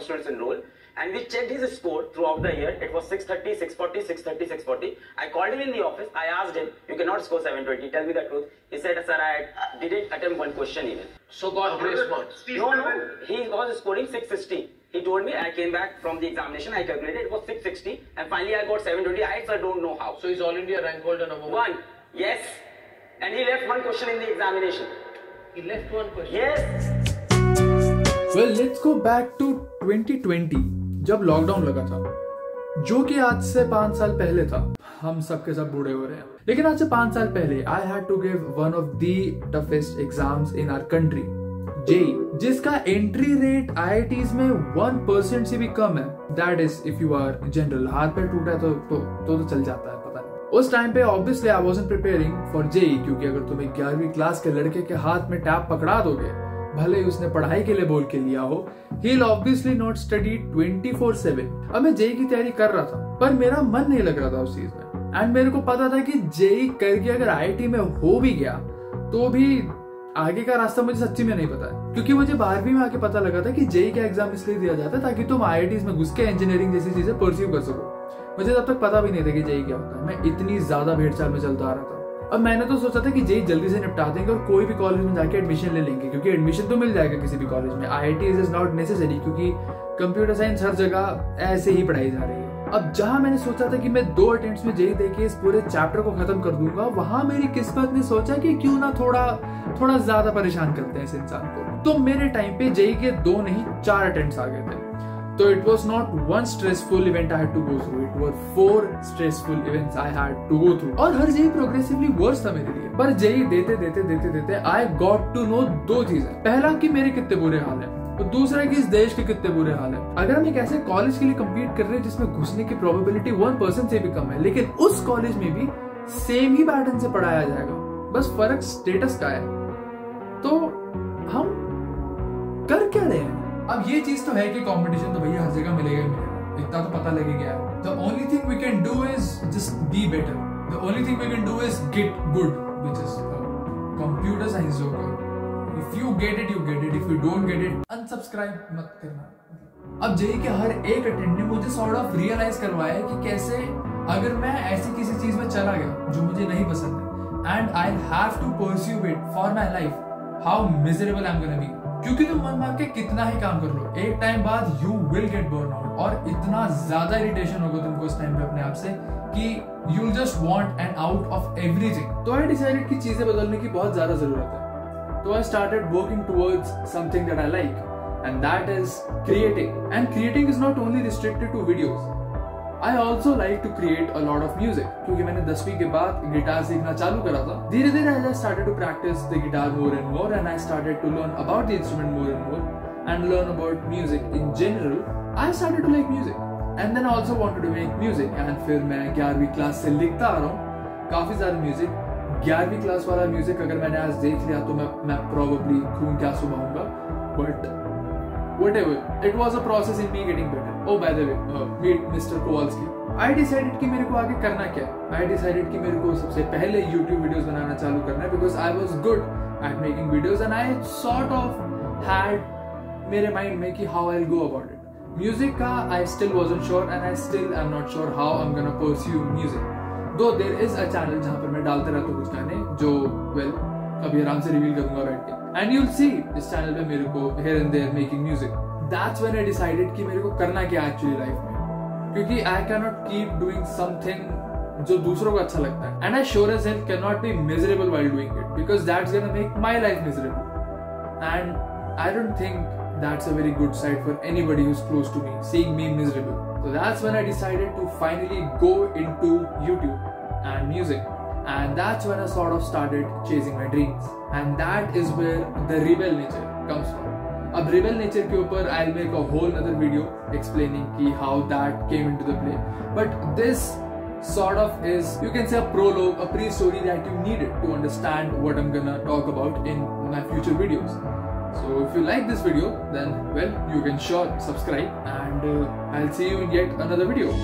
students enrolled, and we checked his score throughout the year. It was 630, 640, 630, 640. I called him in the office. I asked him, "You cannot score 720. Tell me the truth." He said, "Sir, I didn't attempt one question even." So got grace marks. No, he was scoring 660. He told me. I came back from the examination. I calculated it was 660, and finally I got 720. I said, "Don't know how." So he's all India rank holder number one. Yes, and he left one question in the examination. He left one question. Yes. Well, let's go back to 2020 जब lockdown लगा था, जो कि आज से 5 साल पहले था। हम सब के सब बूढ़े हो रहे हैं, लेकिन आज से 5 साल पहले I had to give one of the toughest exams in our country, JEE, जिसका एंट्री रेट आईआईटीज में 1% से भी कम है। That is if you are general. हाथ पे टूटा है तो चल जाता है, पता नहीं। उस टाइम पे obviously I wasn't preparing for JEE, क्योंकि अगर तुम्हें 11वीं क्लास के लड़के के हाथ में टैब पकड़ा दोगे, भले ही उसने पढ़ाई के लिए बोल के लिया हो, he'll obviously not study 24/7। अब मैं जेई की तैयारी कर रहा था, पर मेरा मन नहीं लग रहा था उस चीज में। एंड मेरे को पता था कि जेई करके अगर आईआईटी में हो भी गया तो भी आगे का रास्ता मुझे सच्ची में नहीं पता है, क्योंकि मुझे 12वीं में आके पता लगा था कि जेई का एग्जाम इसलिए दिया जाता है ताकि तुम आईआईटीज में घुस के इंजीनियरिंग जैसी चीजें परस्यू कर सको। मुझे तब तक पता भी नहीं था कि जेई क्या होता है। मैं इतनी ज्यादा भेड़चाल में चलता आ रहा था। अब मैंने तो सोचा था कि जेई जल्दी से निपटा देंगे और कोई भी कॉलेज में जाके एडमिशन ले लेंगे, क्योंकि एडमिशन तो मिल जाएगा किसी भी कॉलेज में। आईआईटी इज नॉट नेसेसरी, क्योंकि कंप्यूटर साइंस हर जगह ऐसे ही पढ़ाई जा रही है। अब जहां मैंने सोचा था कि मैं 2 अटेम्प्ट्स में जेई देके इस पूरे चैप्टर को खत्म कर दूंगा, वहां मेरी किस्मत ने सोचा कि क्यों ना थोड़ा ज्यादा परेशान करते हैं इस इंसान को। तो मेरे टाइम पे जेई के 2 नहीं 4 अटेम्प्ट्स आ गए थे। तो it was not one stressful event I had to go through, it were 4 stressful events I had to go through। और हर जेई प्रोग्रेसिवली वर्स था मेरे लिए। पर जेई देते I got to know 2 चीजें। पहला कि मेरे कितने बुरे हाल है, और दूसरा कि इस देश के कितने बुरे हाल है। अगर हम एक ऐसे कॉलेज के लिए कम्पीट कर रहे हैं जिसमें घुसने की प्रोबेबिलिटी 1% से भी कम है, लेकिन उस कॉलेज में भी सेम ही पैटर्न से पढ़ाया जाएगा, बस फर्क स्टेटस का है, तो हम कर क्या रहे हैं? अब ये चीज तो है कि कंपटीशन तो भैया हर जगह मिलेगा ही मिलेगा, इतना तो पता लग गया है। The only thing we can do is just be better. The only thing we can do is get good, which is computer science होगा। If you get it, you get it. If you don't get it, unsubscribe मत करना। अब JEE के हर एक attempt ने मुझे sort of realise करवाया कि कैसे अगर मैं ऐसी किसी चीज में चला गया जो मुझे नहीं पसंद है, and I have to pursue it for my life, how miserable I am gonna be. क्योंकि तुम मन मार के कितना ही काम कर लो, एक टाइम बाद you will get burn out, और इतना ज्यादा इरिटेशन होगा तुमको इस टाइम पे अपने आप से कि you will just want an out of everything. तो आई डिसाइडेड कि चीजें बदलने की बहुत ज्यादा जरूरत है। तो I started working towards something that I like, and that is creating. And creating is not only restricted to videos. I also like to create a lot of music, क्योंकि मैंने 10वीं के बाद गिटार सीखना चालू करा था। धीरे धीरे I started to practice the guitar more and more, and I started to learn about the instrument more and more, and learn about music in general. I started to like music, and then I also wanted to make music. And फिर मैं 11वीं class से लिखता आ रहा हूँ काफी सारा music. 11वीं क्लास वाला म्यूजिक अगर मैंने आज देख लिया तो मैं probably खून क्या सुनाऊंगा, but whatever, it was a process in me getting better. Oh, by the way, meet Mr. Kowalski. I decided कि मेरे को आगे करना क्या है। I decided कि मेरे को सबसे पहले YouTube videos बनाना चालू करना है, because I was good at making videos, and I sort of had मेरे mind में कि how I'll go about it. Music का I still wasn't sure, and I still am not sure how I'm gonna pursue music. Though there is a channel जहाँ पर मैं डालते रहता हूँ कुछ गाने जो अभी आराम से रिवील करूंगा बैठ के, and you'll see इस चैनल पे मेरे को here and there making music. That's when I decided कि मेरे को करना क्या actually life में, क्योंकि I cannot keep doing something जो दूसरों को अच्छा लगता है, and I sure as hell cannot be miserable while doing it, because that's gonna make my life miserable, and I don't think that's a very good sight for anybody who's close to me, seeing me miserable. So that's when I decided to finally go into YouTube and music. And that's when I sort of started chasing my dreams, and that is where the rebel nature comes from. अब rebel nature के ऊपर I'll make a whole other video explaining कि how that came into the play. But this sort of is, you can say, a prologue, a pre-story that you needed to understand what I'm gonna talk about in my future videos. So if you like this video, then well, you can sure subscribe, and I'll see you in yet another video.